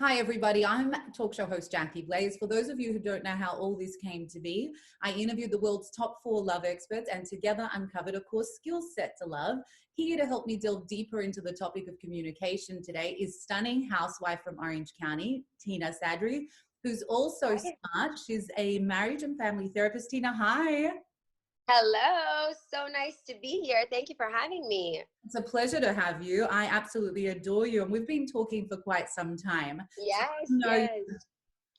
Hi, everybody. I'm talk show host Jacquie Blaze. For those of you who don't know how all this came to be, I interviewed the world's top 4 love experts and together uncovered a core skill set to love. Here to help me delve deeper into the topic of communication today is stunning housewife from Orange County, Tina Sadri, who's also Hi. smart. She's a marriage and family therapist. Tina, hi. Hello, so nice to be here. Thank you for having me. It's a pleasure to have you. I absolutely adore you, and we've been talking for quite some time. So Yes, I know yes.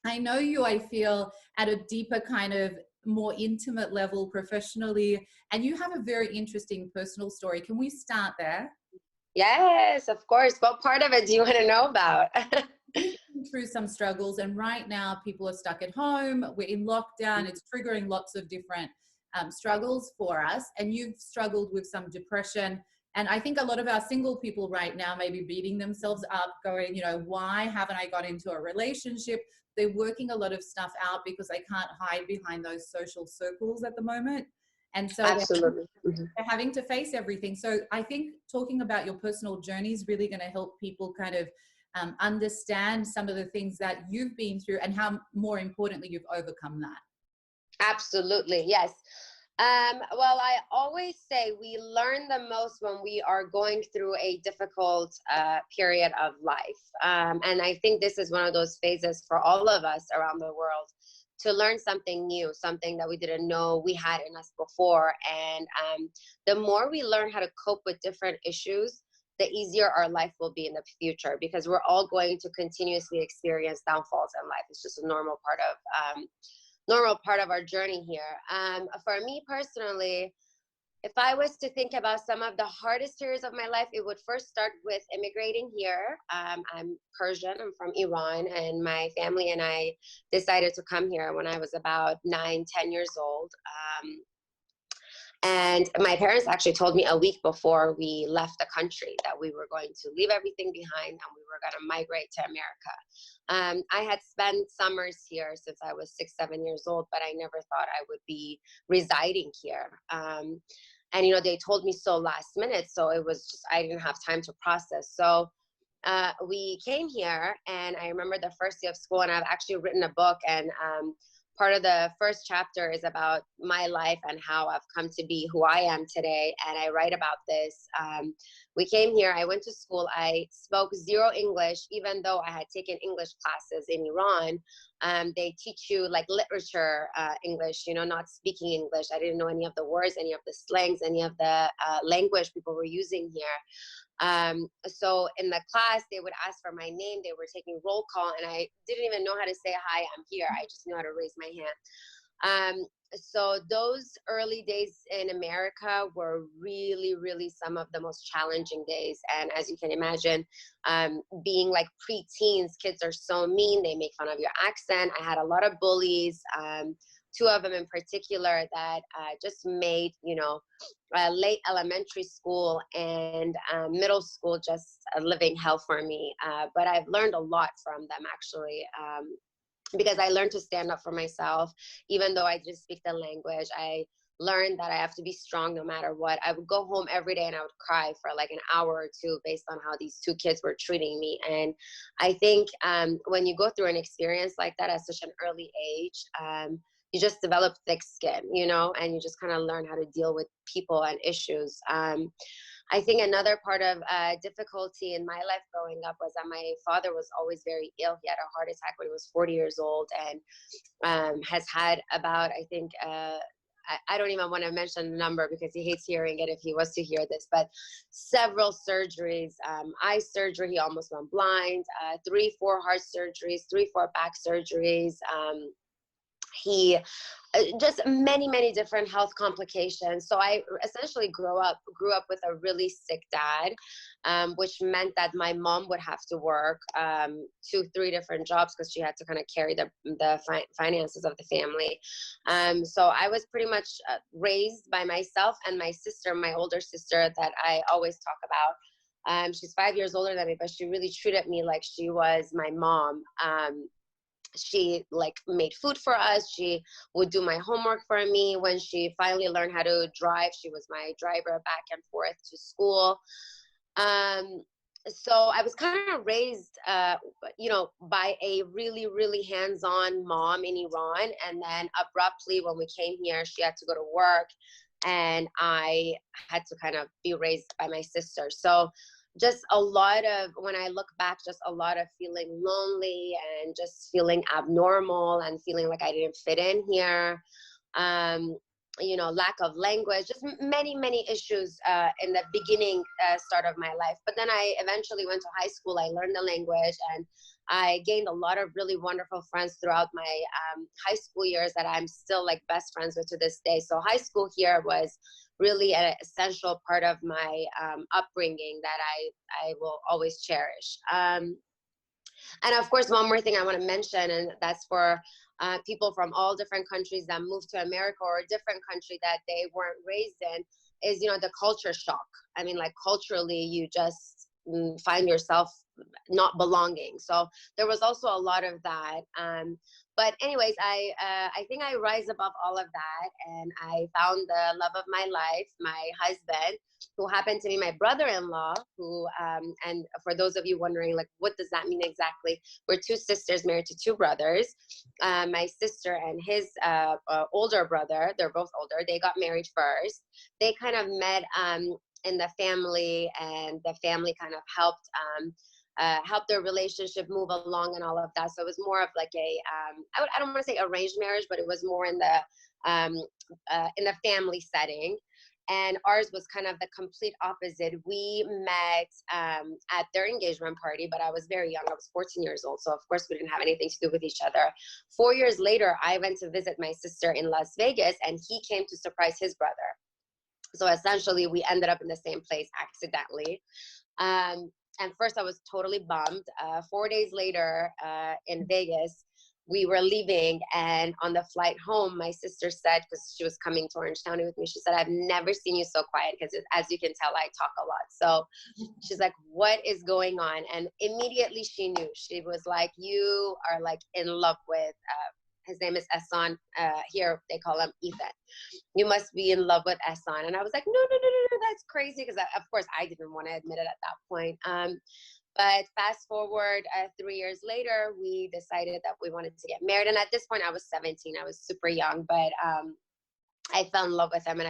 I know you, I feel, at a deeper kind of more intimate level professionally, and you have a very interesting personal story. Can we start there? Yes, of course. What part of it do you want to know about? You've been through some struggles, and right now people are stuck at home. We're in lockdown. It's triggering lots of different struggles for us. And you've struggled with some depression. And I think a lot of our single people right now may be beating themselves up, going, why haven't I got into a relationship? They're working a lot of stuff out because they can't hide behind those social circles at the moment. And so Absolutely. they're having to face everything. So I think talking about your personal journey is really going to help people kind of understand some of the things that you've been through and how, more importantly, you've overcome that. Absolutely, yes. Well, I always say we learn the most when we are going through a difficult period of life. And I think this is one of those phases for all of us around the world to learn something new, something that we didn't know we had in us before. And the more we learn how to cope with different issues, the easier our life will be in the future, because we're all going to continuously experience downfalls in life. It's just a normal part of our journey here. For me personally, if I was to think about some of the hardest years of my life, it would first start with immigrating here. I'm Persian, I'm from Iran, and my family and I decided to come here when I was about 9, 10 years old. And my parents actually told me a week before we left the country that we were going to leave everything behind and we were going to migrate to America. I had spent summers here since I was 6, 7 years old, but I never thought I would be residing here. And, they told me so last minute. So it was just, I didn't have time to process. So we came here, and I remember the first day of school, and I've actually written a book, and part of the first chapter is about my life and how I've come to be who I am today. And I write about this. We came here, I went to school, I spoke zero English, even though I had taken English classes in Iran. They teach you like literature English, not speaking English. I didn't know any of the words, any of the slangs, any of the language people were using here. So in the class, they would ask for my name. They were taking roll call, and I didn't even know how to say, hi, I'm here. I just knew how to raise my hand. So those early days in America were really, really some of the most challenging days. And as you can imagine, being like pre-teens, kids are so mean. They make fun of your accent. I had a lot of bullies. Two of them in particular that just made, late elementary school and middle school just a living hell for me. But I've learned a lot from them, actually, because I learned to stand up for myself. Even though I didn't speak the language, I learned that I have to be strong no matter what. I would go home every day and I would cry for like an hour or two based on how these two kids were treating me. And I think when you go through an experience like that at such an early age, you just develop thick skin, and you just kind of learn how to deal with people and issues. I think another part of difficulty in my life growing up was that my father was always very ill. He had a heart attack when he was 40 years old, and has had about, I think, I don't even want to mention the number because he hates hearing it if he was to hear this, but several surgeries, eye surgery, he almost went blind, 3, 4 heart surgeries, 3, 4 back surgeries. He just many different health complications. So I essentially grew up with a really sick dad, which meant that my mom would have to work 2, 3 different jobs because she had to kind of carry the finances of the family. So I was pretty much raised by myself and my sister, my older sister, that I always talk about. She's 5 years older than me, but she really treated me like she was my mom. She like made food for us. She would do my homework for me. When she finally learned how to drive, she was my driver back and forth to school. So I was kind of raised, by a really, really hands-on mom in Iran. And then abruptly, when we came here, she had to go to work, and I had to kind of be raised by my sister. So just a lot of, when I look back, just a lot of feeling lonely and just feeling abnormal and feeling like I didn't fit in here. Um, lack of language, just many, many issues in the beginning start of my life. But then I eventually went to high school. I learned the language, and I gained a lot of really wonderful friends throughout my high school years that I'm still like best friends with to this day. So high school here was really an essential part of my upbringing that I will always cherish. And of course, one more thing I want to mention, and that's for people from all different countries that moved to America or a different country that they weren't raised in, is, the culture shock. I mean, like culturally, you just find yourself not belonging. So there was also a lot of that. But anyways, I think I rise above all of that, and I found the love of my life, my husband, who happened to be my brother-in-law, who, and for those of you wondering, like, what does that mean exactly? We're two sisters married to two brothers. My sister and his older brother, they're both older, they got married first. They kind of met in the family, and the family kind of help their relationship move along and all of that. So it was more of like I don't want to say arranged marriage, but it was more in the family setting. And ours was kind of the complete opposite. We met at their engagement party, but I was very young. I was 14 years old. So of course we didn't have anything to do with each other. 4 years later, I went to visit my sister in Las Vegas, and he came to surprise his brother. So essentially we ended up in the same place accidentally. And first I was totally bummed. 4 days later in Vegas, we were leaving, and on the flight home, my sister said, because she was coming to Orange County with me, she said, "I've never seen you so quiet," because as you can tell, I talk a lot. So she's like, "What is going on?" And immediately she knew. She was like, "You are like in love with," his name is Ehsan. Here they call him Ethan. "You must be in love with Ehsan." And I was like, no, no, no, no, no, that's crazy. Because of course I didn't want to admit it at that point. But fast forward 3 years later, we decided that we wanted to get married. And at this point I was 17. I was super young, but I fell in love with him, and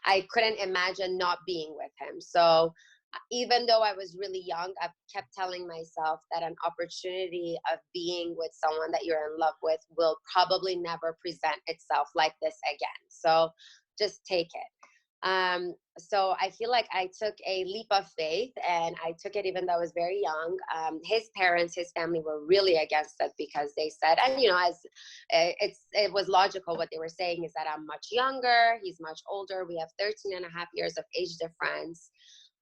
I couldn't imagine not being with him. So even though I was really young, I kept telling myself that an opportunity of being with someone that you're in love with will probably never present itself like this again. So just take it. So I feel like I took a leap of faith, and I took it even though I was very young. His parents, his family were really against it, because they said, and as it was logical, what they were saying is that I'm much younger, he's much older. We have 13 and a half years of age difference.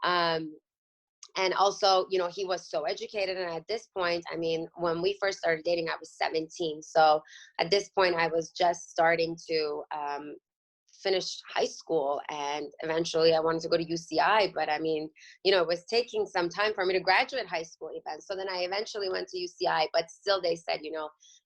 And also, he was so educated. And at this point, I mean, when we first started dating, I was 17. So at this point, I was just starting to finish high school, and eventually I wanted to go to UCI. But I mean, it was taking some time for me to graduate high school even. So then I eventually went to UCI, but still they said,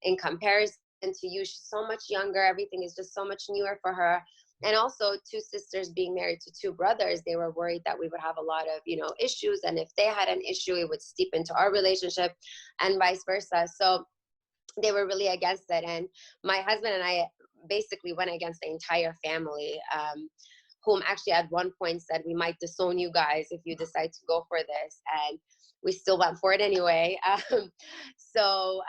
in comparison to you, she's so much younger. Everything is just so much newer for her. And also, two sisters being married to two brothers, they were worried that we would have a lot of, issues. And if they had an issue, it would seep into our relationship, and vice versa. So they were really against it. And my husband and I basically went against the entire family, whom actually at one point said, "We might disown you guys if you decide to go for this." And we still went for it anyway. So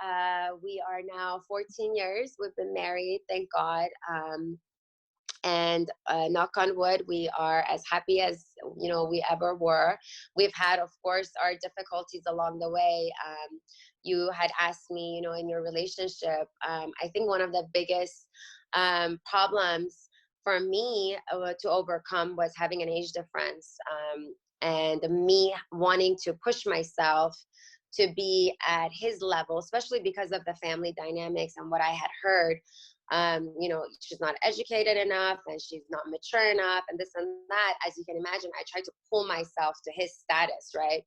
we are now 14 years. We've been married, thank God. And knock on wood, we are as happy as we ever were. We've had, of course, our difficulties along the way. You had asked me, in your relationship, I think one of the biggest problems for me to overcome was having an age difference, and me wanting to push myself to be at his level, especially because of the family dynamics and what I had heard. She's not educated enough, and she's not mature enough, and this and that. As you can imagine, I tried to pull myself to his status, right?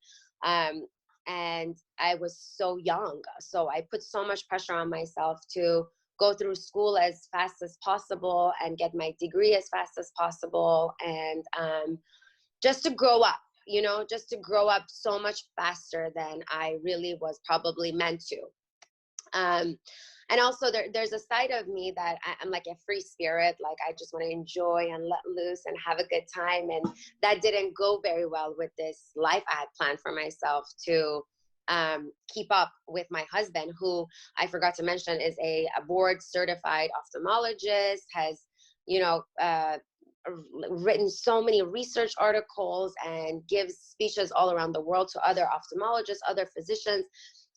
And I was so young. So I put so much pressure on myself to go through school as fast as possible and get my degree as fast as possible, and just to grow up. you know, just to grow up so much faster than I really was probably meant to. And also there's a side of me that I'm like a free spirit. Like I just want to enjoy and let loose and have a good time. And that didn't go very well with this life I had planned for myself to keep up with my husband, who I forgot to mention is a board certified ophthalmologist, has, you know, written so many research articles and gives speeches all around the world to other ophthalmologists, other physicians.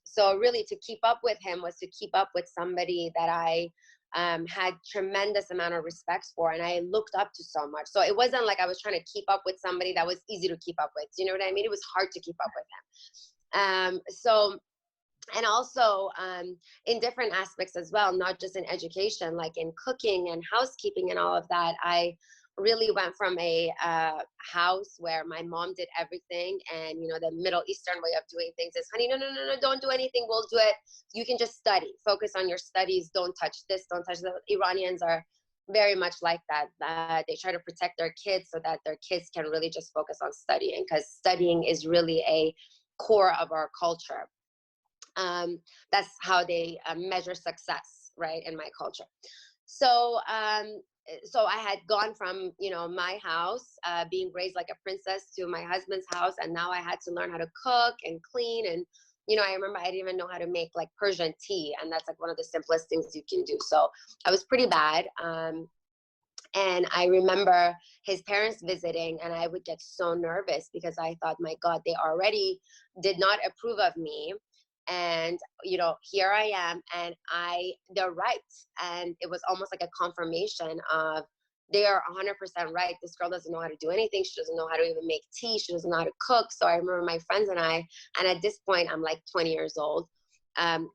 So really to keep up with him was to keep up with somebody that I had tremendous amount of respect for and I looked up to so much. So it wasn't like I was trying to keep up with somebody that was easy to keep up with. You know what I mean? It was hard to keep up with him. And also in different aspects as well, not just in education, like in cooking and housekeeping and all of that, I really went from a house where my mom did everything, and you know, the Middle Eastern way of doing things is, honey, no, don't do anything, we'll do it, you can just study, focus on your studies, don't touch this, don't touch that. Iranians are very much like that. They try to protect their kids so that their kids can really just focus on studying, because studying is really a core of our culture. That's how they measure success, right, in my culture. So I had gone from, you know, my house, being raised like a princess, to my husband's house, and now I had to learn how to cook and clean. And you know, I remember I didn't even know how to make like Persian tea, and that's like one of the simplest things you can do. So I was pretty bad. And I remember his parents visiting, and I would get so nervous because I thought, my God, they already did not approve of me. And, you know, here I am, and they're right. And it was almost like a confirmation of, they are 100% right. This girl doesn't know how to do anything. She doesn't know how to even make tea. She doesn't know how to cook. So I remember my friends and I, and at this point, I'm like 20 years old,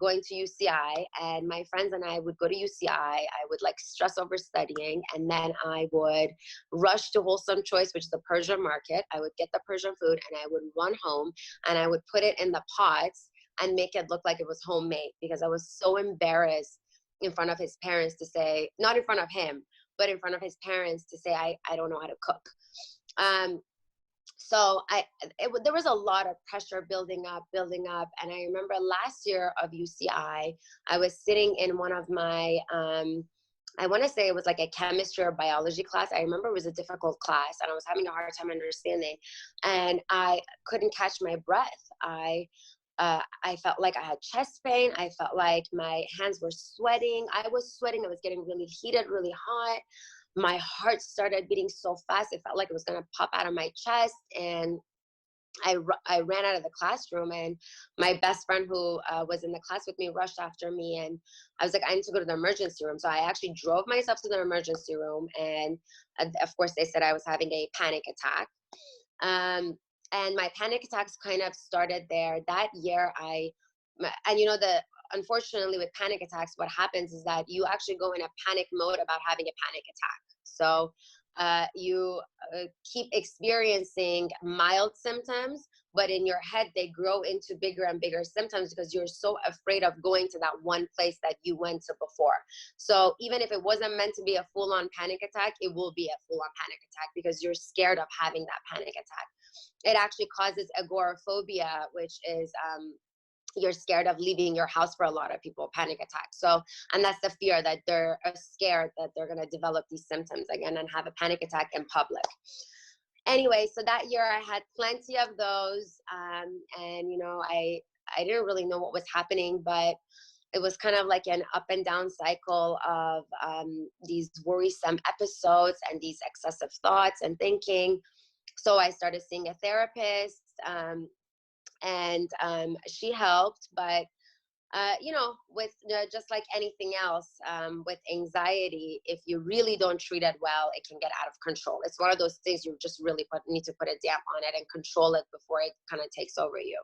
going to UCI, and my friends and I would go to UCI. I would like stress over studying, and then I would rush to Wholesome Choice, which is the Persian market. I would get the Persian food, and I would run home, and I would put it in the pots and make it look like it was homemade, because I was so embarrassed in front of his parents to say, not in front of him, but in front of his parents to say, I don't know how to cook. So there was a lot of pressure building up. And I remember last year of UCI, I was sitting in one of my, I want to say it was like a chemistry or biology class. I remember it was a difficult class, and I was having a hard time understanding, and I couldn't catch my breath. I felt like I had chest pain. I felt like my hands were sweating. I was sweating. I was getting really heated, really hot. My heart started beating so fast. It felt like it was going to pop out of my chest. And I ran out of the classroom, and my best friend who was in the class with me rushed after me. And I was like, I need to go to the emergency room. So I actually drove myself to the emergency room. And of course, they said I was having a panic attack. And my panic attacks kind of started there. That year, and you know, unfortunately with panic attacks, what happens is that you actually go in a panic mode about having a panic attack. So you keep experiencing mild symptoms, but in your head, they grow into bigger and bigger symptoms because you're so afraid of going to that one place that you went to before. So even if it wasn't meant to be a full-on panic attack, it will be a full-on panic attack because you're scared of having that panic attack. It actually causes agoraphobia, which is you're scared of leaving your house for a lot of people, panic attacks. So, and that's the fear that they're scared that they're going to develop these symptoms again and have a panic attack in public. Anyway, so that year I had plenty of those. And, you know, I didn't really know what was happening, but it was kind of like an up and down cycle of these worrisome episodes and these excessive thoughts and thinking. So I started seeing a therapist, and she helped, but you know, with just like anything else, with anxiety, if you really don't treat it well, it can get out of control. It's one of those things you just really need to put a damp on it and control it before it kind of takes over you.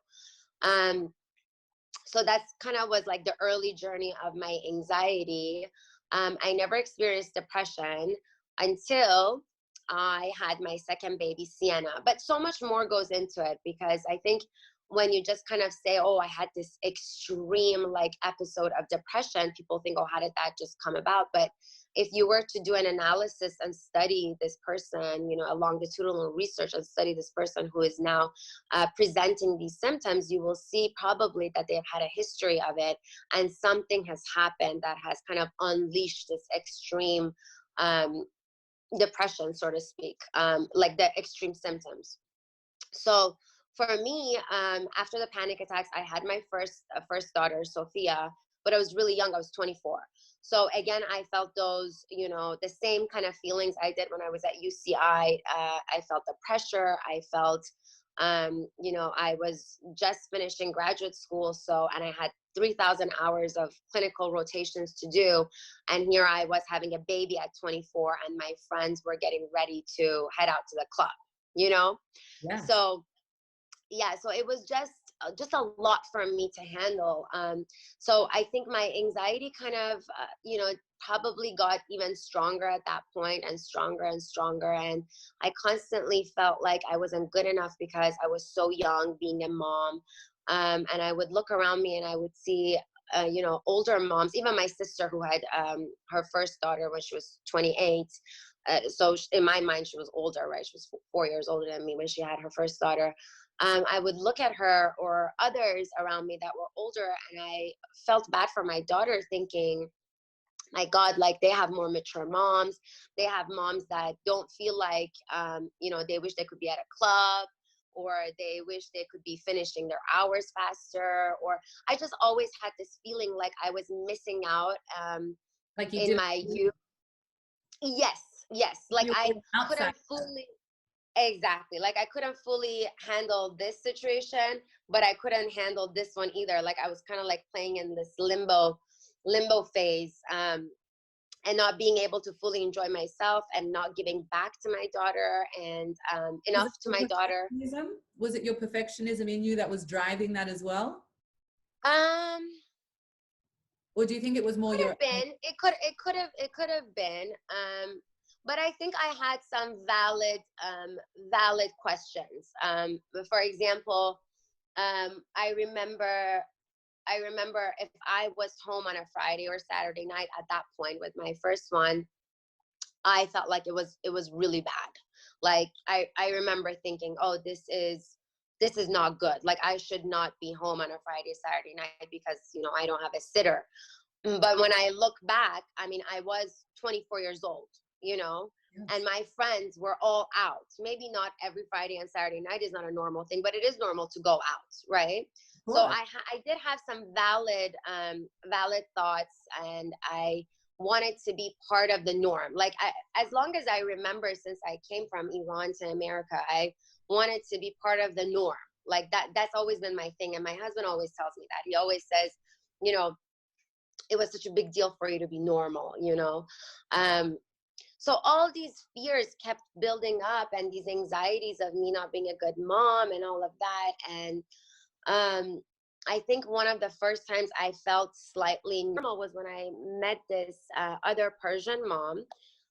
So that's kind of was like the early journey of my anxiety. I never experienced depression until I had my second baby, Sienna. But so much more goes into it because I think when you just kind of say, oh, I had this extreme like episode of depression, people think, oh, how did that just come about? But if you were to do an analysis and study this person, you know, a longitudinal research and study this person who is now presenting these symptoms, you will see probably that they've had a history of it, and something has happened that has kind of unleashed this extreme depression, so to speak, like the extreme symptoms. So for me, after the panic attacks, I had my first daughter, Sophia, but I was really young. I was 24. So again, I felt those, you know, the same kind of feelings I did when I was at UCI. I felt the pressure. I felt, you know, I was just finishing graduate school. So, and I had 3,000 hours of clinical rotations to do. And here I was having a baby at 24, and my friends were getting ready to head out to the club, you know? Yeah. So yeah, so it was just a lot for me to handle. So I think my anxiety kind of, you know, probably got even stronger at that point, and stronger and stronger. And I constantly felt like I wasn't good enough because I was so young, being a mom. And I would look around me and I would see, you know, older moms, even my sister who had her first daughter when she was 28. So in my mind, she was older, right? She was 4 years older than me when she had her first daughter. I would look at her or others around me that were older, and I felt bad for my daughter, thinking, my God, like they have more mature moms. They have moms that don't feel like, you know, they wish they could be at a club, or they wish they could be finishing their hours faster. Or I just always had this feeling like I was missing out Like you in did my youth. Yes, yes. Like I outside. couldn't fully. Exactly. Like I couldn't fully handle this situation, but I couldn't handle this one either. Like I was kind of like playing in this limbo phase, and not being able to fully enjoy myself, and not giving back to my daughter, and enough to my daughter. Was it your perfectionism in you that was driving that as well? Um, Or do you think it was more could your have been. It could have been. But I think I had some valid questions. For example, I remember if I was home on a Friday or Saturday night at that point with my first one, I felt like it was really bad. Like I remember thinking, oh, this is not good. Like I should not be home on a Friday, Saturday night because, you know, I don't have a sitter. But when I look back, I mean, I was 24 years old, you know, and my friends were all out. Maybe not every Friday and Saturday night is not a normal thing, but it is normal to go out, right? So I did have some valid thoughts, and I wanted to be part of the norm. Like as long as I remember, since I came from Iran to America, I wanted to be part of the norm. Like that's always been my thing. And my husband always tells me that. He always says, you know, it was such a big deal for you to be normal, you know? So all these fears kept building up, and these anxieties of me not being a good mom and all of that. And I think one of the first times I felt slightly normal was when I met this other Persian mom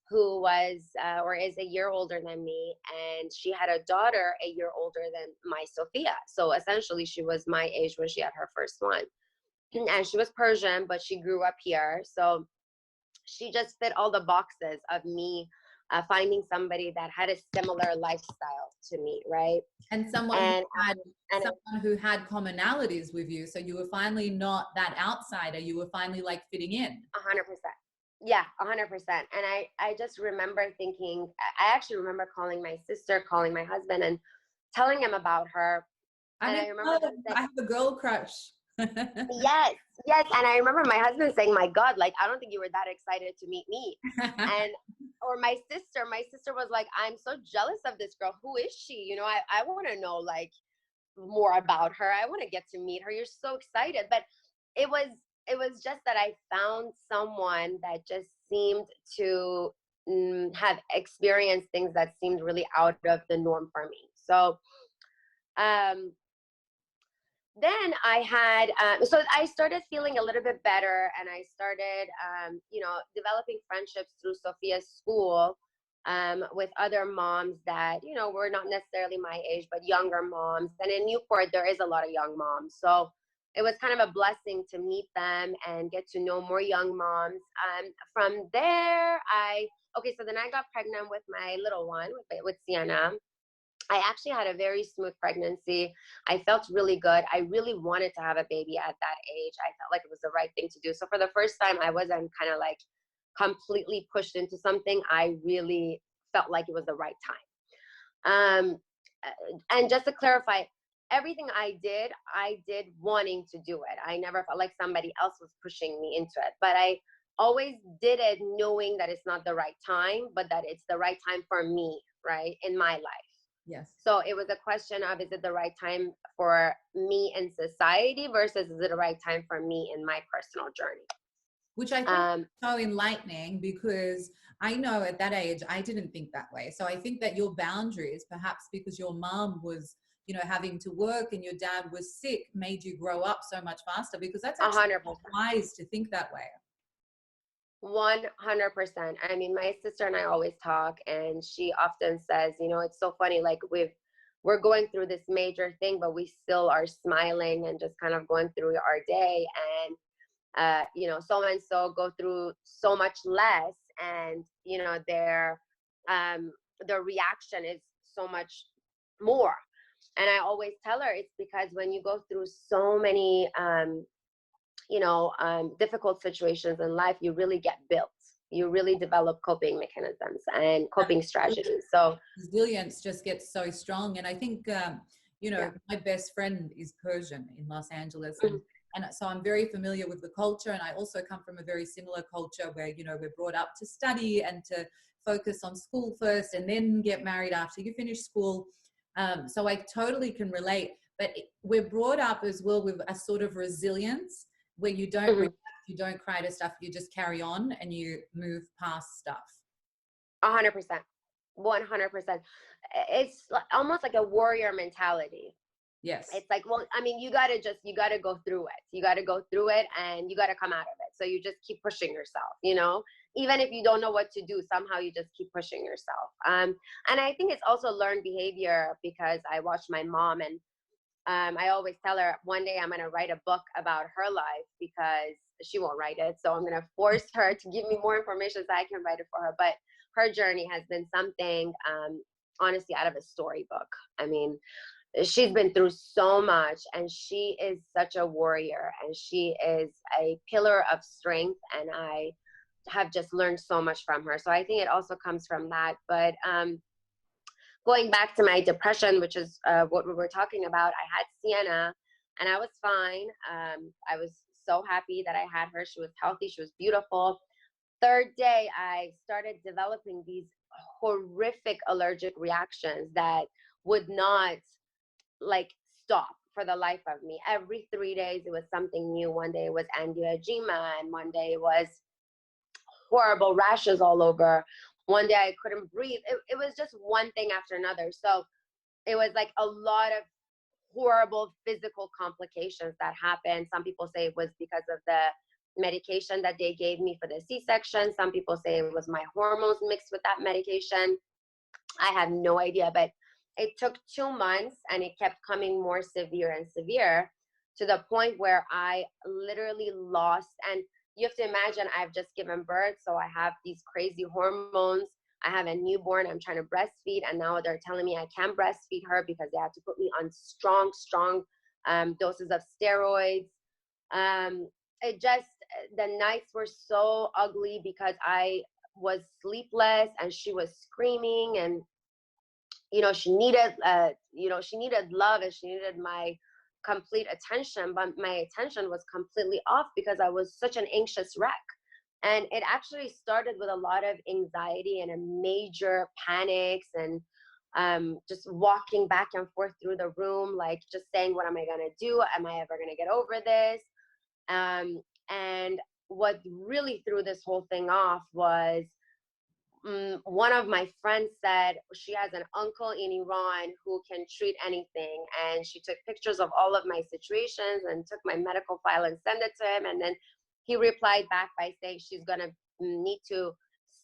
who was or is a year older than me, and she had a daughter a year older than my Sophia. So essentially she was my age when she had her first one. And she was Persian, but she grew up here. So she just fit all the boxes of me finding somebody that had a similar lifestyle to me, right? And someone who had commonalities with you. So you were finally not that outsider. You were finally like fitting in. 100%. Yeah, 100%. And I just remember thinking, I actually remember calling my sister, calling my husband, and telling him about her. I have a girl crush. Yes. And I remember my husband saying, my God, like, I don't think you were that excited to meet me. Or my sister was like, I'm so jealous of this girl. Who is she? You know, I want to know like more about her. I want to get to meet her. You're so excited. But it was just that I found someone that just seemed to have experienced things that seemed really out of the norm for me. So, then I had, so I started feeling a little bit better, and I started, you know, developing friendships through Sophia's school. with other moms that, you know, were not necessarily my age, but younger moms. And in Newport, there is a lot of young moms. So it was kind of a blessing to meet them and get to know more young moms. From there, so then I got pregnant with my little one, with Sienna. I actually had a very smooth pregnancy. I felt really good. I really wanted to have a baby at that age. I felt like it was the right thing to do. So for the first time, I wasn't kind of like completely pushed into something. I really felt like it was the right time. And just to clarify, everything I did wanting to do it. I never felt like somebody else was pushing me into it, but I always did it knowing that it's not the right time, but that it's the right time for me, right, in my life. Yes. So it was a question of, is it the right time for me in society versus is it the right time for me in my personal journey? Which I think is so enlightening, because I know at that age, I didn't think that way. So I think that your boundaries, perhaps because your mom was, you know, having to work and your dad was sick, made you grow up so much faster, because that's actually 100%. wise to think that way. 100%. I mean, my sister and I always talk, and she often says, you know, it's so funny, like we're going through this major thing, but we still are smiling and just kind of going through our day. And you know, so and so go through so much less, and you know, their reaction is so much more. And I always tell her it's because when you go through so many difficult situations in life, you really get built. You really develop coping mechanisms and coping strategies. So resilience just gets so strong. And I think, my best friend is Persian in Los Angeles. And so I'm very familiar with the culture. And I also come from a very similar culture where, you know, we're brought up to study and to focus on school first and then get married after you finish school. So I totally can relate. But we're brought up as well with a sort of resilience where you don't react, you don't cry to stuff, you just carry on and you move past stuff. 100%. 100%. It's almost like a warrior mentality. Yes. It's like, well, I mean, you got to go through it. You got to go through it and you got to come out of it. So you just keep pushing yourself, you know, even if you don't know what to do, somehow you just keep pushing yourself. And I think it's also learned behavior, because I watched my mom, and I always tell her one day I'm going to write a book about her life, because she won't write it. So I'm going to force her to give me more information so I can write it for her. But her journey has been something, honestly, out of a storybook. I mean, she's been through so much, and she is such a warrior, and she is a pillar of strength. And I have just learned so much from her. So I think it also comes from that. But going back to my depression, which is what we were talking about, I had Sienna and I was fine. I was so happy that I had her. She was healthy. She was beautiful. Third day, I started developing these horrific allergic reactions that would not stop for the life of me. Every 3 days, it was something new. One day it was angioedema, and one day it was horrible rashes all over. One day I couldn't breathe. It was just one thing after another. So it was like a lot of horrible physical complications that happened. Some people say it was because of the medication that they gave me for the C-section. Some people say it was my hormones mixed with that medication. I have no idea, but it took 2 months and it kept coming more severe and severe, to the point where I literally lost. And you have to imagine, I've just given birth, so I have these crazy hormones. I have a newborn, I'm trying to breastfeed, and now they're telling me I can't breastfeed her because they have to put me on strong doses of steroids. The nights were so ugly because I was sleepless and she was screaming, and she needed love, and she needed my complete attention, but my attention was completely off because I was such an anxious wreck. And it actually started with a lot of anxiety and a major panics, and just walking back and forth through the room, like just saying, what am I going to do? Am I ever going to get over this? And what really threw this whole thing off was one of my friends said she has an uncle in Iran who can treat anything. And she took pictures of all of my situations and took my medical file and sent it to him. And then he replied back by saying she's going to need to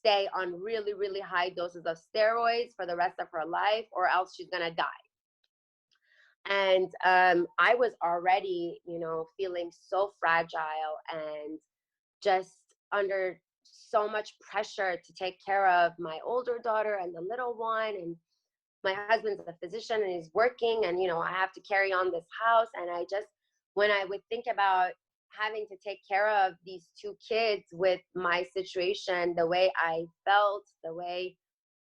stay on really, really high doses of steroids for the rest of her life, or else she's going to die. And I was already, you know, feeling so fragile and just under so much pressure to take care of my older daughter and the little one. And my husband's a physician and he's working, and, you know, I have to carry on this house. And I just, when I would think about having to take care of these two kids with my situation, the way I felt, the way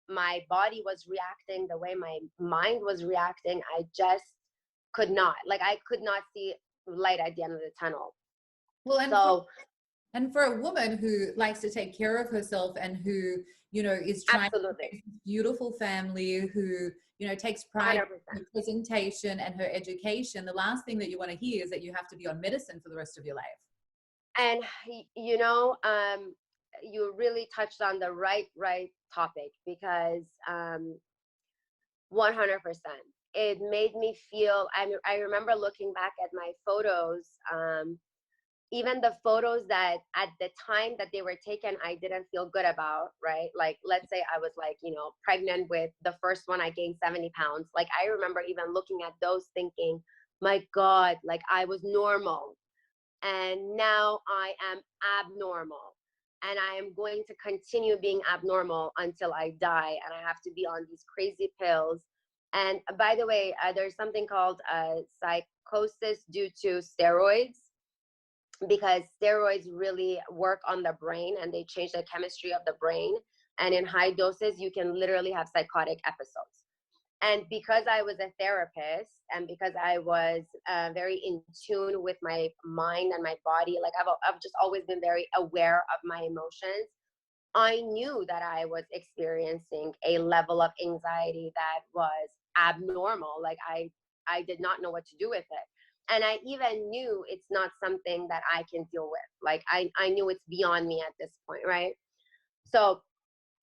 my body was reacting, the way my mind was reacting, I just could not, like, I could not see light at the end of the tunnel. Well, So and for a woman who likes to take care of herself and who, you know, is trying absolutely, to raise a beautiful family, who, you know, takes pride 100%. in her presentation and her education, the last thing that you want to hear is that you have to be on medicine for the rest of your life. And, you know, you really touched on the right topic, because 100%. It made me feel, I remember looking back at my photos, even the photos that at the time that they were taken, I didn't feel good about, right? Like, let's say I was like, you know, pregnant with the first one, I gained 70 pounds. Like, I remember even looking at those thinking, my God, like, I was normal. And now I am abnormal. And I am going to continue being abnormal until I die. And I have to be on these crazy pills. And by the way, there's something called psychosis due to steroids, because steroids really work on the brain and they change the chemistry of the brain. And in high doses, you can literally have psychotic episodes. And because I was a therapist, and because I was very in tune with my mind and my body, like I've just always been very aware of my emotions, I knew that I was experiencing a level of anxiety that was abnormal. Like I did not know what to do with it. And I even knew it's not something that I can deal with. Like I knew it's beyond me at this point, right? So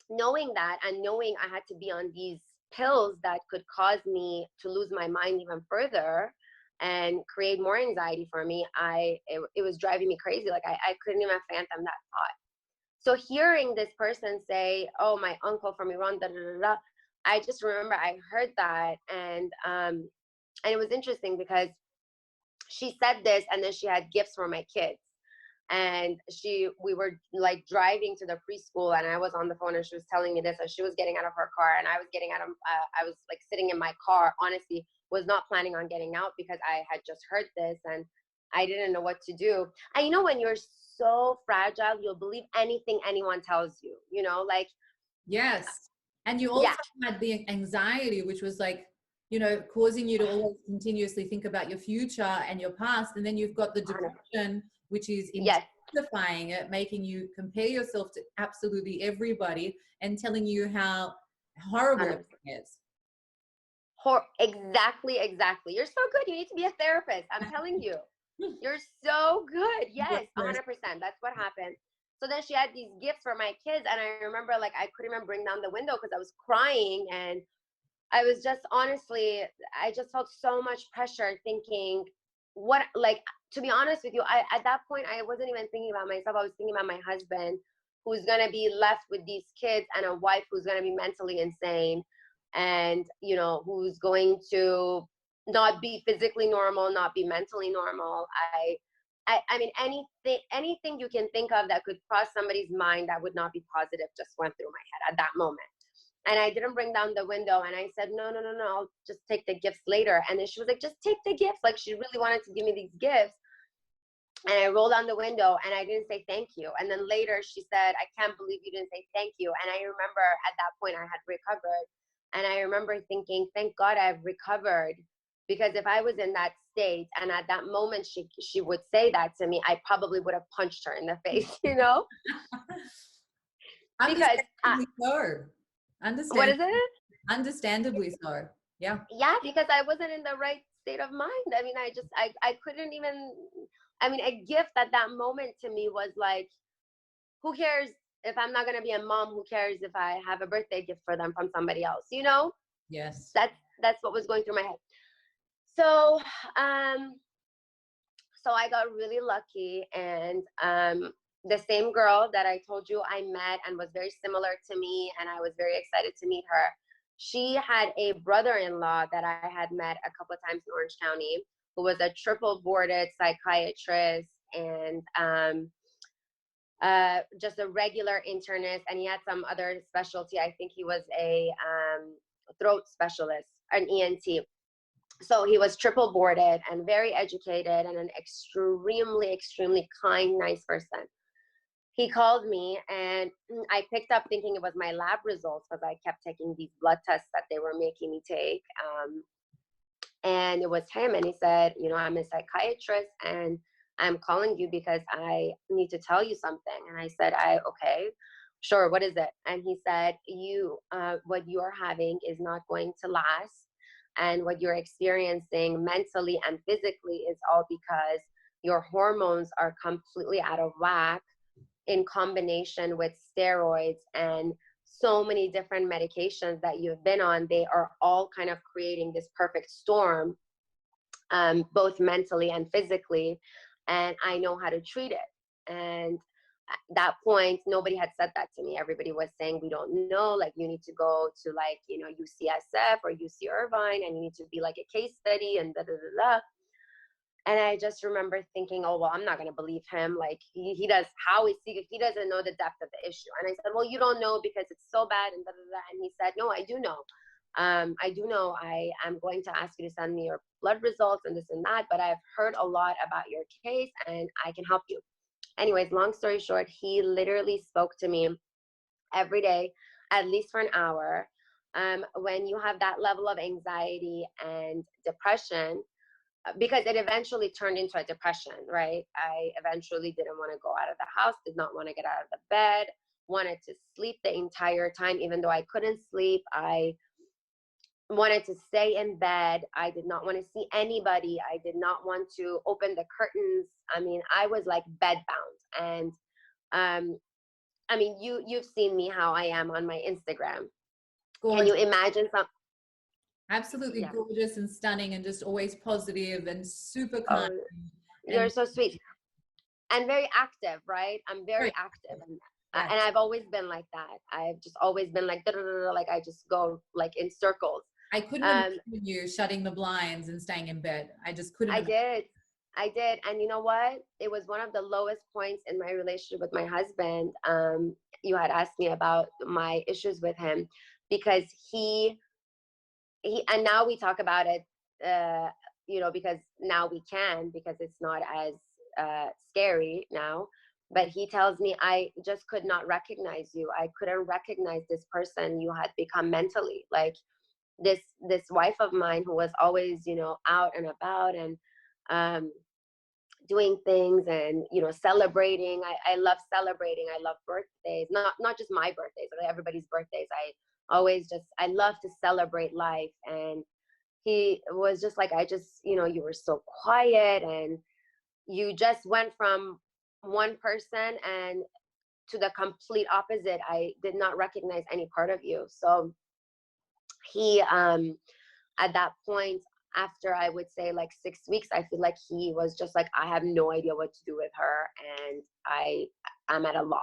knowing that, and knowing I had to be on these pills that could cause me to lose my mind even further and create more anxiety for me, it was driving me crazy. Like I couldn't even fathom that thought. So hearing this person say, oh, my uncle from Iran, da, da, da, da, I just remember I heard that. And it was interesting because she said this, and then she had gifts for my kids. And we were like driving to the preschool, and I was on the phone, and she was telling me this, and she was getting out of her car, and I was getting out of, I was like sitting in my car, honestly, was not planning on getting out because I had just heard this and I didn't know what to do. And you know, when you're so fragile, you'll believe anything anyone tells you, you know, like. Yes. And you also had the anxiety, which was like, you know, causing you to always continuously think about your future and your past. And then you've got the depression, which is intensifying it, making you compare yourself to absolutely everybody and telling you how horrible it is. Exactly. You're so good. You need to be a therapist. I'm telling you. You're so good. Yes, 100%. That's what happened. So then she had these gifts for my kids. And I remember, like, I couldn't even bring down the window because I was crying. And I was just, honestly, I just felt so much pressure thinking, what, like, to be honest with you, at that point, I wasn't even thinking about myself. I was thinking about my husband, who's going to be left with these kids, and a wife who's going to be mentally insane, and, you know, who's going to not be physically normal, not be mentally normal. I mean, anything you can think of that could cross somebody's mind that would not be positive just went through my head at that moment. And I didn't bring down the window, and I said, no, I'll just take the gifts later. And then she was like, just take the gifts. Like, she really wanted to give me these gifts. And I rolled down the window, and I didn't say thank you. And then later she said, I can't believe you didn't say thank you. And I remember at that point I had recovered. And I remember thinking, thank God I've recovered. Because if I was in that state, and at that moment she would say that to me, I probably would have punched her in the face, you know? Because what is it? Understandably so. Yeah. Yeah, because I wasn't in the right state of mind. I mean, I couldn't even, I mean, a gift at that moment to me was like, who cares if I'm not going to be a mom? Who cares if I have a birthday gift for them from somebody else, you know? Yes. That's what was going through my head. So, so I got really lucky, and the same girl that I told you I met and was very similar to me, and I was very excited to meet her. She had a brother-in-law that I had met a couple of times in Orange County, who was a triple boarded psychiatrist and just a regular internist, and he had some other specialty. I think he was a throat specialist, an ENT. So he was triple boarded and very educated and an extremely kind, nice person. He called me and I picked up thinking it was my lab results because I kept taking these blood tests that they were making me take. And it was him, and he said, you know, I'm a psychiatrist and I'm calling you because I need to tell you something. And I said, okay, sure, what is it? And he said, what you're having is not going to last. And what you're experiencing mentally and physically is all because your hormones are completely out of whack in combination with steroids and so many different medications that you've been on. They are all kind of creating this perfect storm, both mentally and physically. And I know how to treat it. And at that point, nobody had said that to me. Everybody was saying, we don't know, like, you need to go to, like, you know, UCSF or UC Irvine, and you need to be like a case study and da da da da. And I just remember thinking, oh, well, I'm not going to believe him. Like, he does, how is he doesn't know the depth of the issue. And I said, well, you don't know because it's so bad and da da da. And he said, no, I do know. I do know. I am going to ask you to send me your blood results and this and that, but I've heard a lot about your case and I can help you. Anyways, long story short, he literally spoke to me every day, at least for an hour. When you have that level of anxiety and depression, because it eventually turned into a depression, right? I eventually didn't want to go out of the house, did not want to get out of the bed, wanted to sleep the entire time, even though I couldn't sleep. I wanted to stay in bed. I did not want to see anybody. I did not want to open the curtains. I mean, I was like bedbound. And I mean, you've seen me how I am on my Instagram. Gorgeous. Can you imagine some? Absolutely Yeah. gorgeous and stunning and just always positive and super Oh, kind. you're so sweet. And very active, right? I'm very active. And I've always been like that. I've just always been like, like I just go like in circles. I couldn't imagine you shutting the blinds and staying in bed. I just couldn't. I did. And you know what? It was one of the lowest points in my relationship with my husband. You had asked me about my issues with him because he, and now we talk about it, you know, because now we can, because it's not as scary now. But he tells me, I just could not recognize you. I couldn't recognize this person you had become mentally. Like this wife of mine who was always, you know, out and about and doing things and, you know, celebrating. I love celebrating. I love birthdays, not just my birthdays, but everybody's birthdays. I love to celebrate life. And he was just like, you know, you were so quiet and you just went from one person and to the complete opposite. I did not recognize any part of you. So he, at that point, after I would say like 6 weeks, I feel like he was just like, I have no idea what to do with her and I'm at a loss.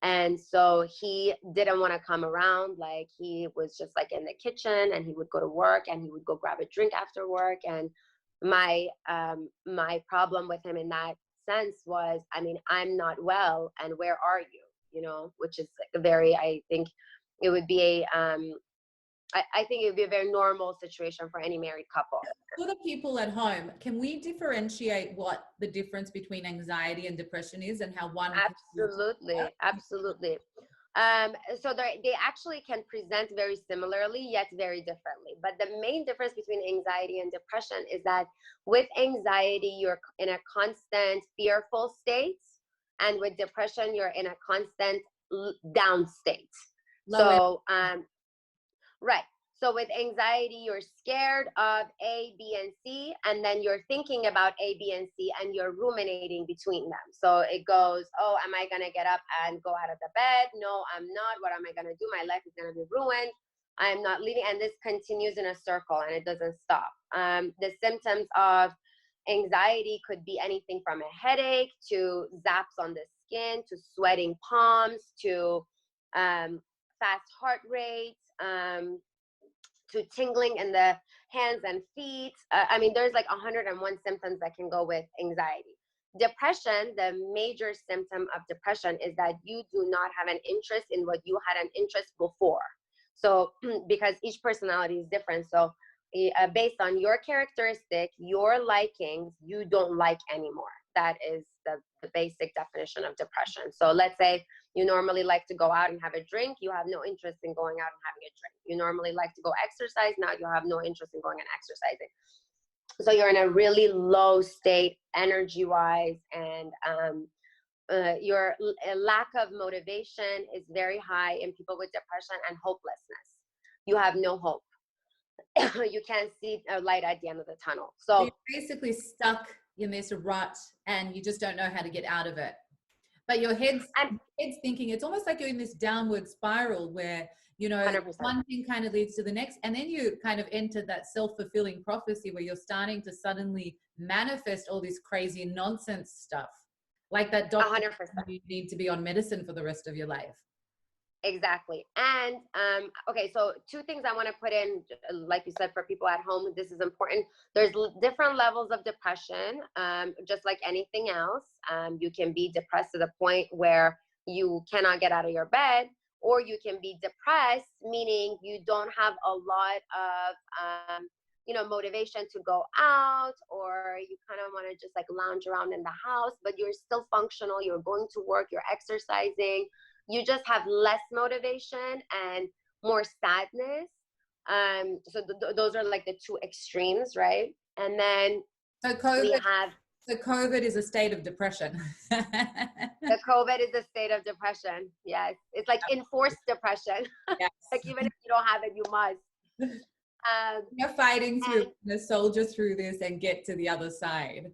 And so he didn't want to come around. Like he was just like in the kitchen and he would go to work and he would go grab a drink after work. And my problem with him in that sense was, I mean, I'm not well and where are you? You know, which is like I think it would be I think it would be a very normal situation for any married couple. For the people at home, can we differentiate what the difference between anxiety and depression is and how one? Absolutely. So they actually can present very similarly, yet very differently. But the main difference between anxiety and depression is that with anxiety, you're in a constant fearful state. And with depression, you're in a constant down state. Right. So with anxiety, you're scared of A, B, and C, and then you're thinking about A, B, and C, and you're ruminating between them. So it goes, oh, am I going to get up and go out of the bed? No, I'm not. What am I going to do? My life is going to be ruined. I'm not leaving. And this continues in a circle, and it doesn't stop. The symptoms of anxiety could be anything from a headache to zaps on the skin to sweating palms to fast heart rate, to tingling in the hands and feet. I mean, there's like 101 symptoms that can go with anxiety. Depression, the major symptom of depression is that you do not have an interest in what you had an interest before. So because each personality is different. So based on your characteristic, your likings, you don't like anymore. That is the basic definition of depression. So let's say you normally like to go out and have a drink. You have no interest in going out and having a drink. You normally like to go exercise. Now you have no interest in going and exercising. So you're in a really low state energy-wise, and your lack of motivation is very high in people with depression, and hopelessness. You have no hope. You can't see a light at the end of the tunnel. So you're basically stuck in this rut and you just don't know how to get out of it. But your head's thinking, it's almost like you're in this downward spiral where, you know, 100%. one thing kind of leads to the next. And then you kind of enter that self-fulfilling prophecy where you're starting to suddenly manifest all this crazy nonsense stuff. Like that doctor, 100%. you need to be on medicine for the rest of your life. Exactly. And okay, so two things I want to put in, like you said, for people at home, this is important. There's different levels of depression, just like anything else. You can be depressed to the point where you cannot get out of your bed, or you can be depressed, meaning you don't have a lot of, you know, motivation to go out, or you kind of want to just like lounge around in the house, but you're still functional. You're going to work, you're exercising. You just have less motivation and more sadness. So those are like the two extremes, right? And then so COVID is a state of depression. The COVID is a state of depression. Yes. It's like enforced depression. Yes. Like even if you don't have it, you must. You're fighting to soldier through this and get to the other side.